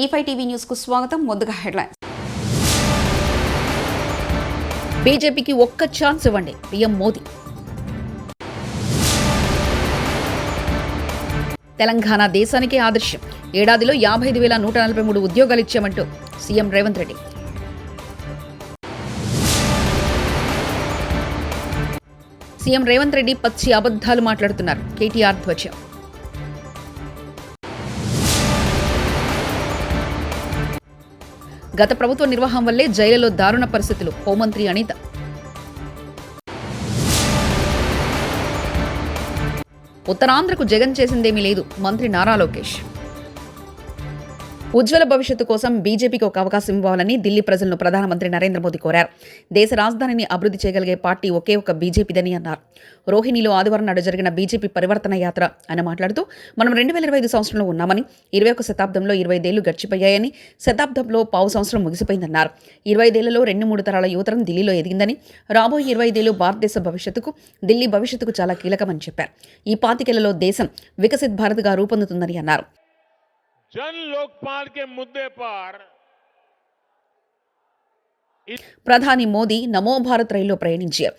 E5 TV news కు స్వాగతం. ముందుగా హెడ్లైన్స్. బీజేపీకి ఒక్క ఛాన్స్ ఇవ్వండి పీఎం మోదీ. తెలంగాణ దేశానికే ఆదర్శం. ఏడాదిలో 55,143 ఉద్యోగాలు ఇచ్చామంటూ సీఎం రేవంత్ రెడ్డి. సీఎం రేవంత్ రెడ్డి పచ్చి అబద్ధాలు మాట్లాడుతున్నారు. కేటీఆర్ ధ్వజం. గత ప్రభుత్వ నిర్వాహం వల్లే జైలులో దారుణ పరిస్థితులు. హోంమంత్రి అనిత. ఉత్తరాంధ్రకు జగన్ చేసిందేమీ లేదు. మంత్రి నారా లోకేష్. ఉజ్వల భవిష్యత్తు కోసం బీజేపీకి ఒక అవకాశం ఇవ్వాలని ఢిల్లీ ప్రజలను ప్రధానమంత్రి నరేంద్ర మోదీ కోరారు. దేశ రాజధానిని అభివృద్ధి చేయగలిగే పార్టీ ఒకే ఒక బీజేపీదని అన్నారు. రోహిణిలో ఆదివారం నాడు జరిగిన బీజేపీ పరివర్తన యాత్ర ఆయన మాట్లాడుతూ, మనం 2025 సంవత్సరంలో ఉన్నామని, 21వ శతాబ్దంలో 25 ఏళ్లు గడిచిపోయాయని, శతాబ్దంలో పావు సంవత్సరం ముగిసిపోయిందన్నారు. 25 ఏళ్లలో 2-3 తరాల యువతరం ఢిల్లీలో ఎదిగిందని, రాబోయే 25 ఏళ్లు భారతదేశ భవిష్యత్తుకు, ఢిల్లీ భవిష్యత్తుకు చాలా కీలకమని చెప్పారు. ఈ 25 ఏళ్లలో దేశం వికసిత్ భారత్గా రూపొందుతుందని అన్నారు. जन लोकपाल के मुद्दे पर ప్రధాని మోదీ నమో భారత్ రైల్లో ప్రయాణించారు.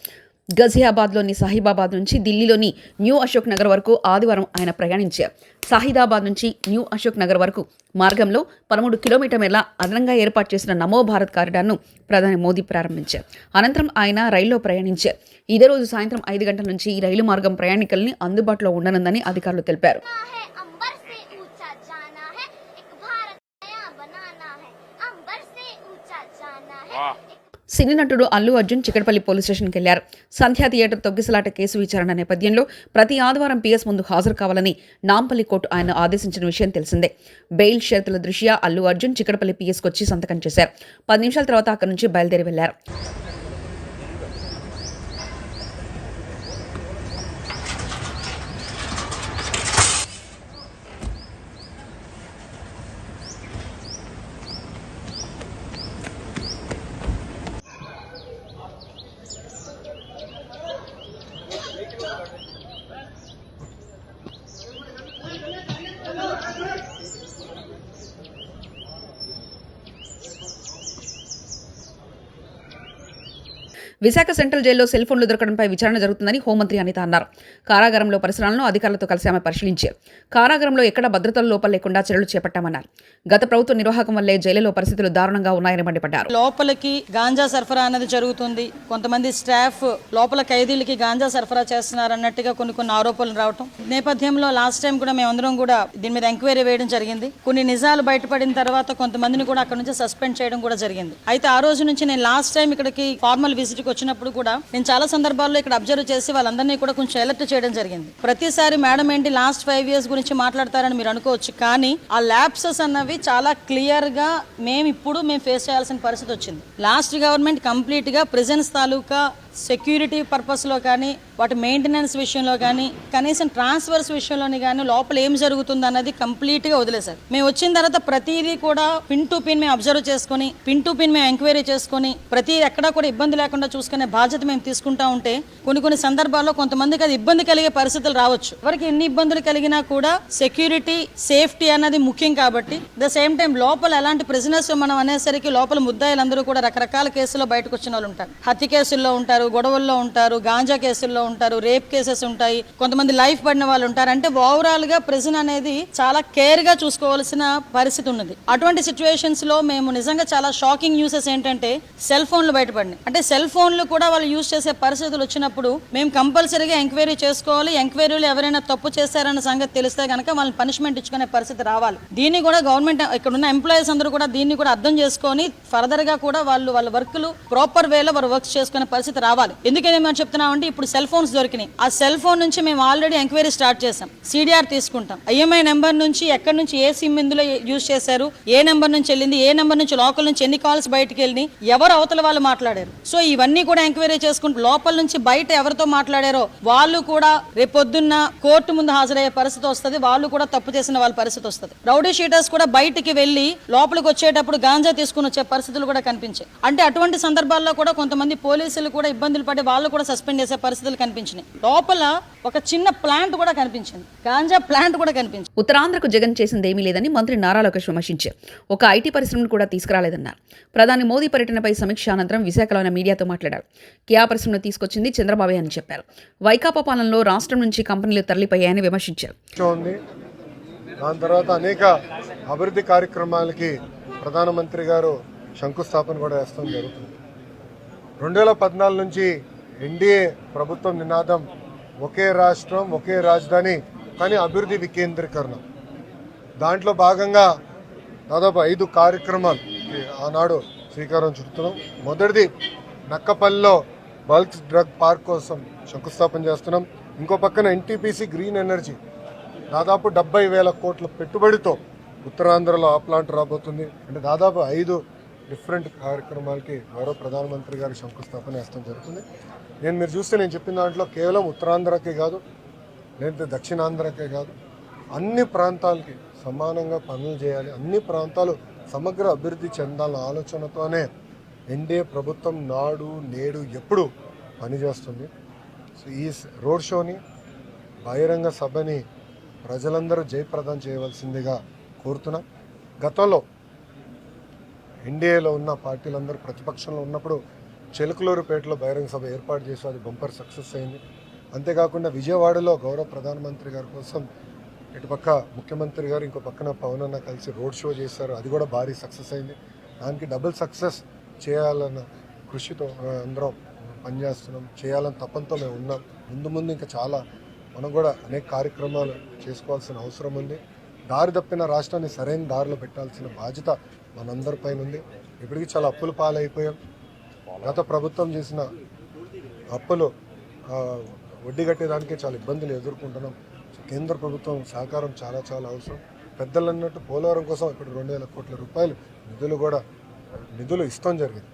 గజియాబాద్లోని సాహిబాబాద్ నుంచి ఢిల్లీలోని న్యూ అశోక్ నగర్ వరకు ఆదివారం ఆయన ప్రయాణించారు. సాహిదాబాద్ నుంచి న్యూ అశోక్ నగర్ వరకు మార్గంలో 13 కిలోమీటర్ల అదనంగా ఏర్పాటు చేసిన నమో భారత్ కారిడార్ను ప్రధాని మోదీ ప్రారంభించారు. అనంతరం ఆయన రైల్లో ప్రయాణించారు. ఇదే రోజు సాయంత్రం 5 గంటల నుంచి ఈ రైలు మార్గం ప్రయాణికుల్ని అందుబాటులో ఉండనుందని అధికారులు తెలిపారు. సినీ నటుడు అల్లు అర్జున్ చికటపల్లి పోలీస్ స్టేషన్కి వెళ్లారు. సంధ్యా థియేటర్ తొగ్గిసలాట కేసు విచారణ నేపథ్యంలో ప్రతి ఆదివారం పీఎస్ ముందు హాజరు కావాలని నాంపల్లి కోర్టు ఆయన ఆదేశించిన విషయం తెలిసిందే. బెయిల్ షరతుల దృష్ట్యా అల్లు అర్జున్ చికటపల్లి పీఎస్కి వచ్చి సంతకం చేశారు. 10 నిమిషాల తర్వాత అక్కడి నుంచి బయలుదేరి వెళ్లారు. విశాఖ సెంట్రల్ జైల్లో సెల్ ఫోన్లు దొరకడంపై విచారణ జరుగుతుందని హోంమంత్రి అనిత అన్నారు. కారాగారంలో పరిసరాలను అధికారులతో కలిసి ఆమె పరిశీలించారు. కారాగారంలో ఎక్కడా భద్రతల లోపం లేకుండా చర్యలు చేపట్టామన్నారు. గత ప్రభుత్వ నిర్వాహకం వల్లే జైలులో పరిస్థితులు దారుణంగా ఉన్నాయని మండిపడ్డారు. లోపలికి గాంజా సరఫరా అనేది జరుగుతుంది. కొంతమంది స్టాఫ్ లోపల ఖైదీలకి గాంజా సరఫరా చేస్తున్నారన్నట్టుగా కొన్ని ఆరోపణలు రావటం నేపథ్యంలో లాస్ట్ టైం కూడా మేమందరం కూడా దీని మీద ఎంక్వైరీ వేయడం జరిగింది. కొన్ని నిజాలు బయటపడిన తర్వాత కొంతమందిని కూడా అక్కడ నుంచి సస్పెండ్ చేయడం కూడా జరిగింది. అయితే ఆ రోజు నుంచి నేను లాస్ట్ టైం ఇక్కడికి ఫార్మల్ విజిట్ వచ్చినప్పుడు కూడా నేను చాలా సందర్భాల్లో ఇక్కడ అబ్జర్వ్ చేసి వాళ్ళందరినీ కూడా కొంచెం అలర్ట్ చేయడం జరిగింది. ప్రతిసారి మేడం ఏంటి లాస్ట్ 5 years గురించి మాట్లాడతారని మీరు అనుకోవచ్చు, కానీ ఆ ల్యాప్సెస్ అన్నవి చాలా క్లియర్ గా మేము ఫేస్ చేయాల్సిన పరిస్థితి వచ్చింది. లాస్ట్ గవర్నమెంట్ కంప్లీట్ గా ప్రిజన్స్ తాలూకా సెక్యూరిటీ పర్పస్లో కానీ, వాటి మెయింటెనెన్స్ విషయంలో కానీ, కనీసం ట్రాన్స్ఫర్స్ విషయంలోని కానీ లోపల ఏం జరుగుతుంది అన్నది కంప్లీట్గా వదిలేశారు. మేము వచ్చిన తర్వాత ప్రతిదీ కూడా పిన్ టు పిన్ మేము అబ్జర్వ్ చేసుకుని, పిన్ టు పిన్ మేము ఎంక్వైరీ చేసుకుని, ప్రతి ఎక్కడా కూడా ఇబ్బంది లేకుండా చూసుకునే బాధ్యత మేము తీసుకుంటా ఉంటే కొన్ని సందర్భాల్లో కొంతమందికి అది ఇబ్బంది కలిగే పరిస్థితులు రావచ్చు. ఎవరికి ఎన్ని ఇబ్బందులు కలిగినా కూడా సెక్యూరిటీ, సేఫ్టీ అన్నది ముఖ్యం. కాబట్టి ద సేమ్ టైం లోపల ఎలాంటి ప్రిజనర్స్ మనం అనేసరికి లోపల ముద్దాయిలందరూ కూడా రకరకాల కేసుల్లో బయటకు వచ్చిన వాళ్ళు ఉంటారు. హత్య కేసుల్లో ఉంటారు, గొడవల్లో ఉంటారు, గాంజా కేసుల్లో ఉంటారు, రేప్ కేసెస్ ఉంటాయి, కొంతమంది లైఫ్ పడిన వాళ్ళు ఉంటారు. అంటే ఓవరాల్ గా ప్రిజన్ అనేది చాలా కేర్ గా చూసుకోవాల్సిన పరిస్థితి ఉన్నది. అటువంటి సిచ్యువేషన్స్ లో మేము నిజంగా చాలా షాకింగ్ న్యూసెస్ ఏంటంటే సెల్ ఫోన్లు బయటపడినాయి. అంటే సెల్ ఫోన్లు కూడా వాళ్ళు యూజ్ చేసే పరిస్థితులు వచ్చినప్పుడు మేము కంపల్సరీగా ఎంక్వైరీ చేసుకోవాలి. ఎంక్వైరీలు ఎవరైనా తప్పు చేశారన్న సంగతి తెలిస్తే కనుక వాళ్ళని పనిష్మెంట్ ఇచ్చుకునే పరిస్థితి రావాలి. దీన్ని కూడా గవర్నమెంట్ ఇక్కడ ఉన్న ఎంప్లాయీస్ అందరూ కూడా దీన్ని కూడా అర్థం చేసుకొని ఫర్దర్ గా కూడా వాళ్ళ వర్క్లు ప్రాపర్ వేలో వారు వర్క్ చేసుకునే పరిస్థితి రావాలి. ఎందుకని మేము చెప్తున్నామంటే ఇప్పుడు సెల్ ఫోన్స్ దొరికినాయి. ఆ సెల్ ఫోన్ నుంచి మేము ఆల్రెడీ ఎంక్వైరీ స్టార్ట్ చేసాం. సిడిఆర్ తీసుకుంటాం. ఐఎంఐ నెంబర్ నుంచి ఎక్కడి నుంచి ఏ సిమ్ ఇందులో యూజ్ చేశారు, ఏ నెంబర్ నుంచి వెళ్ళింది, ఏ నెంబర్ నుంచి లోకల్ నుంచి ఎన్ని కాల్స్ బయటకు వెళ్ళి ఎవరు అవతల వాళ్ళు మాట్లాడారు. సో ఇవన్నీ కూడా ఎంక్వైరీ చేసుకుంటూ లోపల నుంచి బయట ఎవరితో మాట్లాడారో వాళ్ళు కూడా రేపొద్దున్న కోర్టు ముందు హాజరయ్యే పరిస్థితి వస్తుంది. వాళ్ళు కూడా తప్పు చేసిన వాళ్ళ పరిస్థితి వస్తుంది. రౌడీ షీటర్స్ కూడా బయటికి వెళ్లి లోపలికి వచ్చేటప్పుడు గాంజా తీసుకుని వచ్చే పరిస్థితులు కూడా కనిపించాయి. అంటే అటువంటి సందర్భాల్లో కూడా కొంతమంది పోలీసులు కూడా ఇబ్బందులు పడి వాళ్ళు కూడా సస్పెండ్ చేసే పరిస్థితులు కనిపించినాయి. లోపల ఒక చిన్న ప్లాంట్ కూడా కనిపించింది, గాంజా ప్లాంట్ కూడా కనిపించింది. ఉత్తరాంధ్రకు జగన్ చేసింది ఏమీ లేదని మంత్రి నారా లోకేష్ విమర్శించారు. ఒక ఐటీ పరిశ్రమను కూడా తీసుకురాలేదన్నారు. ప్రధాని మోదీ పర్యటనపై సమీక్ష అనంతరం విశాఖలోని మీడియాతో మాట్లాడారు. కియా పరిశ్రమను తీసుకొచ్చింది చంద్రబాబే అని చెప్పారు. వైకాపా పాలనలో రాష్ట్రం నుంచి కంపెనీలు తరలిపోయాయని విమర్శించారు. దాని తర్వాత అనేక అభివృద్ధి కార్యక్రమాలకి ప్రధానమంత్రి గారు శంకుస్థాపన కూడా వేస్తాం జరుగుతుంది. 2014 నుంచి ఎన్డీఏ ప్రభుత్వం నినాదం ఒకే రాష్ట్రం ఒకే రాజధాని కానీ అభివృద్ధి వికేంద్రీకరణ. దాంట్లో భాగంగా దాదాపు 5 కార్యక్రమాలు ఆనాడు శ్రీకారం చుడుతున్నాం. మొదటిది నక్కపల్లిలో బల్క్ డ్రగ్ పార్క్ కోసం శంకుస్థాపన చేస్తున్నాం. ఇంకో పక్కన ఎన్టీపీసీ గ్రీన్ ఎనర్జీ దాదాపు 70,000 కోట్ల పెట్టుబడితో ఉత్తరాంధ్రలో ఆ ప్లాంట్ రాబోతుంది. అంటే దాదాపు 5 డిఫరెంట్ కార్యక్రమాలకి గౌరవ ప్రధానమంత్రి గారి శంకుస్థాపన వేస్తాం జరుగుతుంది. మీరు చూస్తే నేను చెప్పిన దాంట్లో కేవలం ఉత్తరాంధ్రకే కాదు, లేదంటే దక్షిణాంధ్రకే కాదు, అన్ని ప్రాంతాలకి సమానంగా పనులు చేయాలి, అన్ని ప్రాంతాలు సమగ్ర అభివృద్ధి చెందాలన్న ఆలోచనతోనే ఎన్డీఏ ప్రభుత్వం నాడు నేడు ఎప్పుడు పనిచేస్తుంది. సో ఈ రోడ్ షోని బహిరంగ సభని ప్రజలందరూ జయప్రదం చేయవలసిందిగా కోరుతున్నాం. గతంలో ఎన్డీఏలో ఉన్న పార్టీలందరూ ప్రతిపక్షంలో ఉన్నప్పుడు చిలకలూరుపేటలో బహిరంగ సభ ఏర్పాటు చేసి అది బంపర్ సక్సెస్ అయింది. అంతేకాకుండా విజయవాడలో గౌరవ ప్రధానమంత్రి గారి కోసం ఇటుపక్క ముఖ్యమంత్రి గారు ఇంకో పక్కన పవన్ అన్న కలిసి రోడ్ షో చేశారు, అది కూడా భారీ సక్సెస్ అయింది. దానికి డబుల్ సక్సెస్ చేయాలన్న కృషితో అందరం పనిచేస్తున్నాం, చేయాలని తపంతో మేము ఉన్నాం. ముందు ఇంకా చాలా మనం కూడా అనేక కార్యక్రమాలు చేసుకోవాల్సిన అవసరం ఉంది. దారి తప్పిన రాష్ట్రాన్ని సరైన దారిలో పెట్టాల్సిన బాధ్యత మనందరిపైన ఉంది. ఇప్పటికీ చాలా అప్పుల పాలైపోయాం. గత ప్రభుత్వం చేసిన అప్పులు వడ్డీ కట్టేదానికే చాలా ఇబ్బందులు ఎదుర్కొంటున్నాం. కేంద్ర ప్రభుత్వం సహకారం చాలా అవసరం. పెద్దలు అన్నట్టు పోలవరం కోసం ఇప్పుడు 2,000 కోట్ల రూపాయలు నిధులు ఇస్తాం జరిగింది.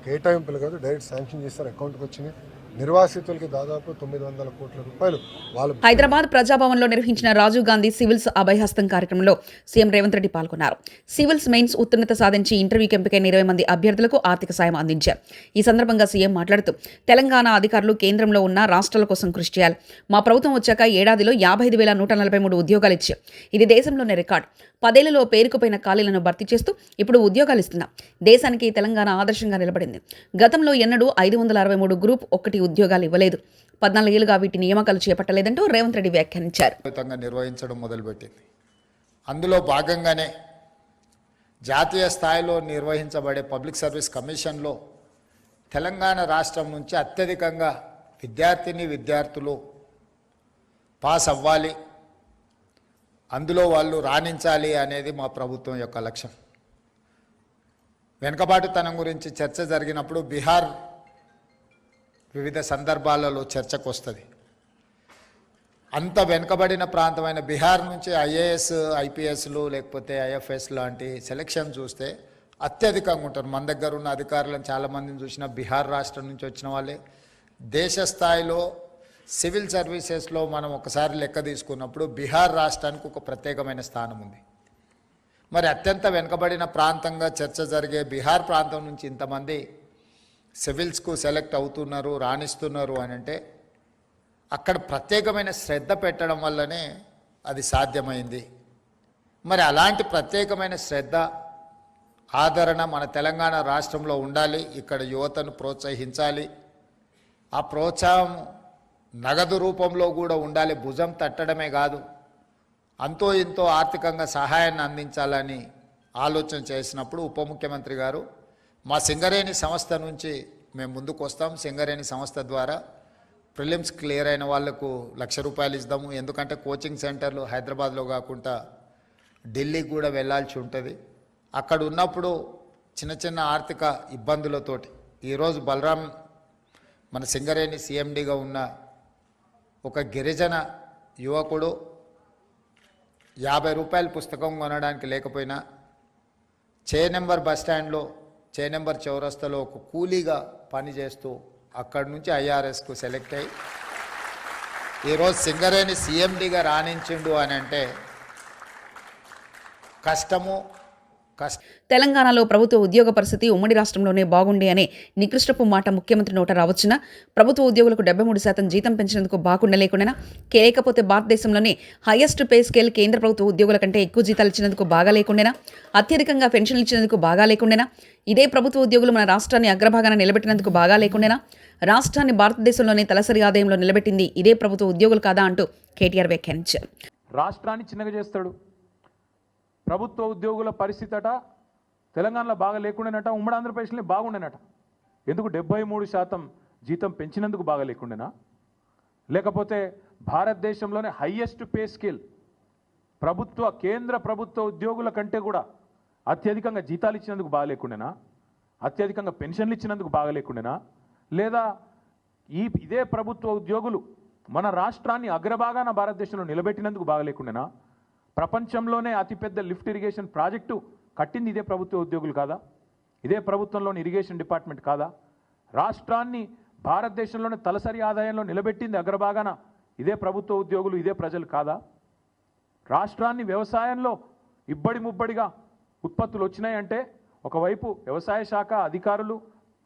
కేటాయింపులు కాదు, డైరెక్ట్ శాంక్షన్ చేస్తారు, అకౌంట్కి వచ్చినాయి. నిర్వాసితులకి దాదాపు 900 కోట్ల రూపాయలు వాళ్ళు. హైదరాబాద్ ప్రజాభవన్లో నిర్వహించిన రాజీవ్ గాంధీ సివిల్స్ అభయహస్తం కార్యక్రమంలో సీఎం రేవంత్ రెడ్డి పాల్గొన్నారు. సివిల్స్ మెయిన్స్ ఉత్తీర్ణత సాధించి ఇంటర్వ్యూకి ఎంపికైన 20 మంది అభ్యర్థులకు ఆర్థిక సాయం అందించారు. ఈ సందర్భంగా సీఎం మాట్లాడుతూ తెలంగాణ అధికారులు కేంద్రంలో ఉన్న రాష్ట్రాల కోసం కృషి చేయాలి. మా ప్రభుత్వం వచ్చాక ఏడాదిలో 55,143 ఉద్యోగాలు ఇచ్చాం. ఇది దేశంలోనే రికార్డు. 10 ఏళ్లలో పేరుకుపోయిన ఖాళీలను భర్తీ చేస్తూ ఇప్పుడు ఉద్యోగాలు ఇస్తున్నాం. దేశానికి తెలంగాణ ఆదర్శంగా నిలబడింది. గతంలో ఎన్నడూ 563 గ్రూప్ 1 ఉద్యోగాలు ఇవ్వలేదు. 14 ఏళ్లుగా వీటి నియామకాలు చేపట్టలేదంటూ రేవంత్ రెడ్డి వ్యాఖ్యానించారు. నిర్వహించడం మొదలుపెట్టింది. అందులో భాగంగానే జాతీయ స్థాయిలో నిర్వహించబడే పబ్లిక్ సర్వీస్ కమిషన్లో తెలంగాణ రాష్ట్రం నుంచి అత్యధికంగా విద్యార్థులు పాస్ అవ్వాలి, అందులో వాళ్ళు రాణించాలి అనేది మా ప్రభుత్వం యొక్క లక్ష్యం. వెనుకబాటుతనం గురించి చర్చ జరిగినప్పుడు బీహార్ వివిధ సందర్భాలలో చర్చకు వస్తుంది. అంత వెనుకబడిన ప్రాంతమైన బీహార్ నుంచి ఐఏఎస్ ఐపీఎస్లు లేకపోతే ఐఎఫ్ఎస్ లాంటి సెలక్షన్ చూస్తే అత్యధికంగా ఉంటారు. మన దగ్గర ఉన్న అధికారులను చాలామందిని చూసిన బీహార్ రాష్ట్రం నుంచి వచ్చిన వాళ్ళే. దేశ స్థాయిలో సివిల్ సర్వీసెస్లో మనం ఒకసారి లెక్క తీసుకున్నప్పుడు బీహార్ రాష్ట్రానికి ఒక ప్రత్యేకమైన స్థానం ఉంది. మరి అత్యంత వెనుకబడిన ప్రాంతంగా చర్చ జరిగే బీహార్ ప్రాంతం నుంచి ఇంతమంది సివిల్స్కు సెలెక్ట్ అవుతున్నారు, రాణిస్తున్నారు అని అంటే అక్కడ ప్రత్యేకమైన శ్రద్ధ పెట్టడం వల్లనే అది సాధ్యమైంది. మరి అలాంటి ప్రత్యేకమైన శ్రద్ధ ఆదరణ మన తెలంగాణ రాష్ట్రంలో ఉండాలి. ఇక్కడ యువతను ప్రోత్సహించాలి. ఆ ప్రోత్సాహం నగదు రూపంలో కూడా ఉండాలి. భుజం తట్టడమే కాదు, అంతో ఇంతో ఆర్థికంగా సహాయాన్ని అందించాలని ఆలోచన చేసినప్పుడు ఉప ముఖ్యమంత్రి గారు మా సింగరేణి సంస్థ నుంచి మేము ముందుకు వస్తాం. సింగరేణి సంస్థ ద్వారా ప్రిలిమ్స్ క్లియర్ అయిన వాళ్లకు ₹1,00,000 ఇద్దాము. ఎందుకంటే కోచింగ్ సెంటర్లు హైదరాబాద్లో కాకుండా ఢిల్లీకి కూడా వెళ్ళాల్సి ఉంటుంది. అక్కడ ఉన్నప్పుడు చిన్న ఆర్థిక ఇబ్బందులతోటి ఈరోజు బలరాం మన సింగరేణి సిఎండిగా ఉన్న ఒక గిరిజన యువకుడు ₹50 పుస్తకం కొనడానికి లేకపోయినా చేనెంబర్ బస్టాండ్లో చేనెంబర్ చౌరస్తాలో ఒక కూలీగా పనిచేస్తూ అక్కడి నుంచి ఐఆర్ఎస్కు సెలెక్ట్ అయ్యి ఈరోజు సింగరేణి సిఎండిగా రాణించిండు అని అంటే కష్టము, తెలంగాణలో ప్రభుత్వ ఉద్యోగ పరిస్థితి ఉమ్మడి రాష్ట్రంలోనే బాగుండే అనే నికృష్టపు మాట ముఖ్యమంత్రి నోట రావచ్చునా? ప్రభుత్వ ఉద్యోగులకు 73% జీతం పెంచినందుకు బాగుండలేకుండానా? లేకపోతే భారతదేశంలోనే హైయెస్ట్ పే స్కేల్ కేంద్ర ప్రభుత్వ ఉద్యోగుల కంటే ఎక్కువ జీతాలు ఇచ్చినందుకు బాగా లేకుండేనా? అత్యధికంగా పెన్షన్లు ఇచ్చినందుకు బాగా లేకుండేనా? ఇదే ప్రభుత్వ ఉద్యోగులు మన రాష్ట్రాన్ని అగ్రభాగాన నిలబెట్టినందుకు బాగా లేకుండేనా? రాష్ట్రాన్ని భారతదేశంలోనే తలసరి ఆదాయంలో నిలబెట్టింది ఇదే ప్రభుత్వ ఉద్యోగులు కాదా అంటూ కేటీఆర్ వ్యాఖ్యానించారు. రాష్ట్రాన్ని చిన్నగా చేస్తాడు. ప్రభుత్వ ఉద్యోగుల పరిస్థితి అట తెలంగాణలో బాగా లేకుండానట, ఉమ్మడి ఆంధ్రప్రదేశ్లో బాగుండేనట. ఎందుకు 73% జీతం పెంచినందుకు బాగా లేకుండేనా? లేకపోతే భారతదేశంలోనే హైయెస్ట్ పే స్కేల్ కేంద్ర ప్రభుత్వ ఉద్యోగుల కంటే కూడా అత్యధికంగా జీతాలు ఇచ్చినందుకు బాగా లేకుండేనా? అత్యధికంగా పెన్షన్లు ఇచ్చినందుకు బాగా లేకుండేనా? లేదా ఇదే ప్రభుత్వ ఉద్యోగులు మన రాష్ట్రాన్ని అగ్రభాగాన భారతదేశంలో నిలబెట్టినందుకు బాగా లేకుండేనా? ప్రపంచంలోనే అతిపెద్ద లిఫ్ట్ ఇరిగేషన్ ప్రాజెక్టు కట్టింది ఇదే ప్రభుత్వ ఉద్యోగులు కాదా? ఇదే ప్రభుత్వంలోని ఇరిగేషన్ డిపార్ట్మెంట్ కాదా? రాష్ట్రాన్ని భారతదేశంలోనే తలసరి ఆదాయంలో నిలబెట్టింది అగ్రభాగాన ఇదే ప్రభుత్వ ఉద్యోగులు, ఇదే ప్రజలు కాదా? రాష్ట్రాన్ని వ్యవసాయంలో ఇబ్బడి ముబ్బడిగా ఉత్పత్తులు వచ్చినాయంటే ఒకవైపు వ్యవసాయ శాఖ అధికారులు,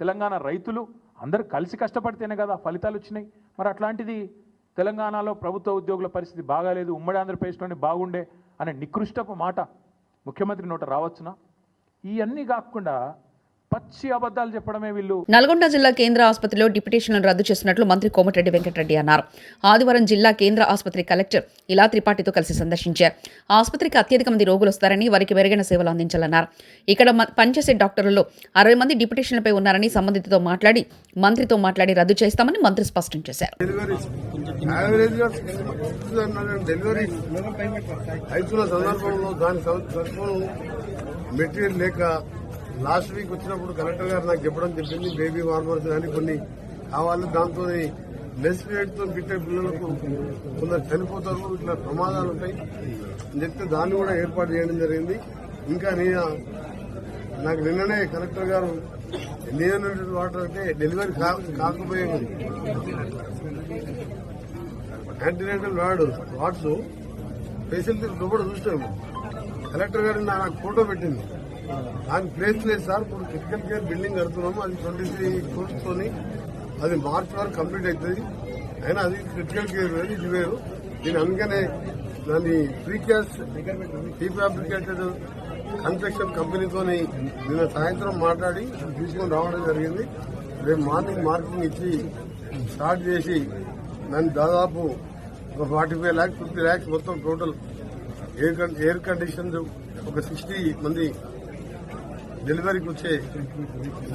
తెలంగాణ రైతులు అందరూ కలిసి కష్టపడితేనే కదా ఫలితాలు వచ్చినాయి. మరి అట్లాంటిది తెలంగాణలో ప్రభుత్వ ఉద్యోగుల పరిస్థితి బాగాలేదు, ఉమ్మడి ఆంధ్రప్రదేశ్లోనే బాగుండే అనే నికృష్టపు మాట ముఖ్యమంత్రి నోట రావచ్చునా? ఇవన్నీ కాకుండా పచ్చి అబద్ధాలు చెప్పడమే వీళ్ళు. నల్గొండ జిల్లా కేంద్ర ఆసుపత్రిలో డిప్యుటేషన్లను రద్దు చేస్తున్నట్లు మంత్రి కోమటిరెడ్డి వెంకటరెడ్డి అన్నారు. ఆదివారం జిల్లా కేంద్ర ఆసుపత్రి కలెక్టర్ ఇలా త్రిపాఠితో కలిసి సందర్శించారు. ఆసుపత్రికి అత్యధిక మంది రోగులు వస్తారని, వారికి మెరుగైన సేవలు అందించాలన్నారు. ఇక్కడ పనిచేసే డాక్టర్లలో 60 మంది డిప్యుటేషన్లపై ఉన్నారని సంబంధితులతో మంత్రితో మాట్లాడి రద్దు చేస్తామని మంత్రి స్పష్టం చేశారు. లాస్ట్ వీక్ వచ్చినప్పుడు కలెక్టర్ గారు నాకు చెప్పడం చెప్పింది, బేబీ వార్మర్స్ కానీ కొన్ని కావాలి, దాంతో లెస్ రేట్తో పెట్టే పిల్లలకు కొందరు చనిపోతారు, ఇట్లా ప్రమాదాలు ఉంటాయి అని చెప్తే దాన్ని కూడా ఏర్పాటు చేయడం జరిగింది. ఇంకా నాకు నిన్ననే కలెక్టర్ గారు నియోనేటల్ వాటర్ అంటే డెలివరీ కాకపోయే యాంటీనేటల్ వార్డ్స్ ఫెసిలిటీ లోపల చూసాము. కలెక్టర్ గారు నాకు ఫోటో పెట్టింది, దాని ప్లేస్ లేదు సార్, ఇప్పుడు క్రిటికల్ కేర్ బిల్డింగ్ కడుతున్నాము, అది 23 crores అది మార్చ్ వరకు కంప్లీట్ అవుతుంది. అయినా అది క్రిటికల్ కేర్ వేరు, ఇది వేరు. నేను అందుకనే దాన్ని ప్రీఫాబ్రికేటెడ్ కన్స్ట్రక్షన్ కంపెనీతో నిన్న సాయంత్రం మాట్లాడి తీసుకొని రావడం జరిగింది. రేపు మార్నింగ్ మార్కింగ్ ఇచ్చి స్టార్ట్ చేసి దాన్ని దాదాపు ఒక 45 lakhs 50 lakhs మొత్తం టోటల్ ఎయిర్ కండిషన్స్ ఒక 60 మంది డెలివరీకి వచ్చే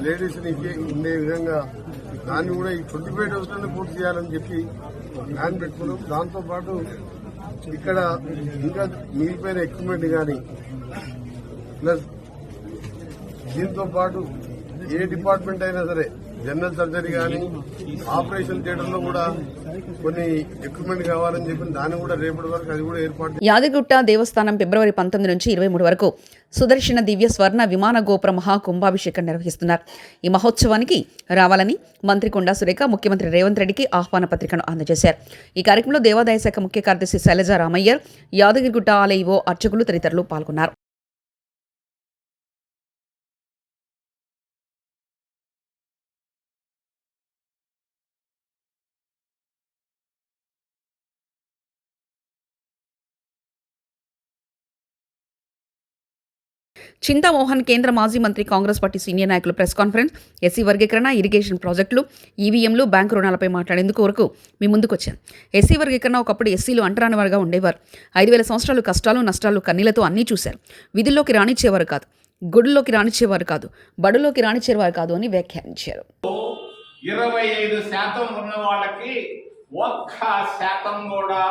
లేడీస్ ని ఉండే విధంగా దాన్ని కూడా ఈ 25 రోజుల్లోనే పూర్తి చేయాలని చెప్పి ప్లాన్ పెట్టుకున్నాం. దాంతోపాటు ఇక్కడ ఇంకా మిగిలిపోయిన ఎక్విప్మెంట్ కానీ ప్లస్ దీంతో పాటు ఏ డిపార్ట్మెంట్ అయినా సరే జనరల్ సర్జరీ కానీ ఆపరేషన్ థియేటర్ లో కూడా కొన్ని ఎక్విప్మెంట్ కావాలని చెప్పి దాన్ని కూడా రేపటి వరకు అది కూడా ఏర్పాటు. యాదగిరిగుట్ట దేవస్థానం ఫిబ్రవరి 19 నుంచి 23 వరకు సుదర్శన దివ్య స్వర్ణ విమాన గోపుర మహాకుంభాభిషేకం నిర్వహిస్తున్నారు. ఈ మహోత్సవానికి రావాలని మంత్రి కొండా సురేఖ ముఖ్యమంత్రి రేవంత్ రెడ్డికి ఆహ్వాన పత్రికను అందజేశారు. ఈ కార్యక్రమంలో దేవాదాయ శాఖ ముఖ్య కార్యదర్శి శైలజ రామయ్యర్, యాదగిరిగుట్ట ఆలయ అర్చకులు తదితరులు పాల్గొన్నారు. చింతామోహన్ కేంద్ర మాజీ మంత్రి, కాంగ్రెస్ పార్టీ సీనియర్ నాయకులు ప్రెస్ కాన్ఫరెన్స్. ఎస్సీ వర్గీకరణ, ఇరిగేషన్ ప్రాజెక్టులు, ఈవీఎంలు, బ్యాంకు రుణాలపై మాట్లాడేందుకు వరకు మీ ముందుకు వచ్చాను. ఎస్సీ వర్గీకరణ ఒకప్పుడు ఎస్సీలు అంటరాని వారుగా ఉండేవారు. 5000 సంవత్సరాలు కష్టాలు నష్టాలు కన్నీళ్లతో అన్నీ చూశారు. విధుల్లోకి రానిచ్చేవారు కాదు, గుడుల్లోకి రానిచ్చేవారు కాదు, బడుల్లోకి రానిచ్చేవారు కాదు అని వ్యాఖ్యానించారు. 25% ఉన్న వాళ్ళకి 1% కూడా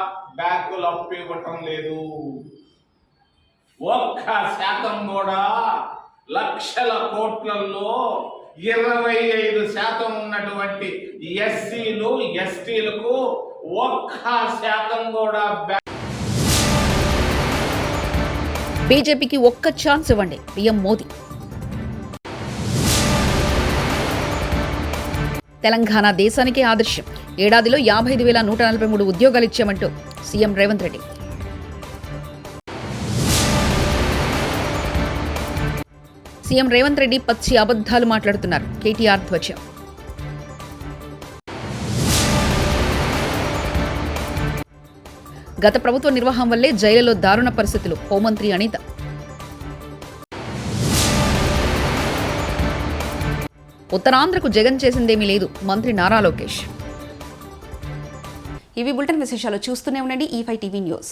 బ్యాంకులు అప్పు ఇవ్వటం లేదు. 1% కూడా లక్షల కోట్లలో 25% ఉన్నటువంటి ఎస్సీలు ఎస్టీలకు 1% కూడా బీజేపీకి ఒక్క ఛాన్స్ ఇవ్వండి, పీఎం మోదీ. తెలంగాణ దేశానికే ఆదర్శం. ఏడాదిలో 55,143 ఉద్యోగాలు ఇచ్చామంటూ సీఎం రేవంత్ రెడ్డి. సీఎం రేవంత్ రెడ్డి పచ్చి అబద్ధాలు మాట్లాడుతున్నారు. కేటీఆర్ ధ్వజం. గత ప్రభుత్వ నిర్వాహం వల్లే జైలులో దారుణ పరిస్థితులు. హోంమంత్రి అనిత. ఉత్తరాంధ్రకు జగన్ చేసిందేమీ లేదు. మంత్రి నారా లోకేష్. ఇవి బులెటిన్ విశేషాలు. చూస్తూనే ఉండండి E5 టీవీ న్యూస్.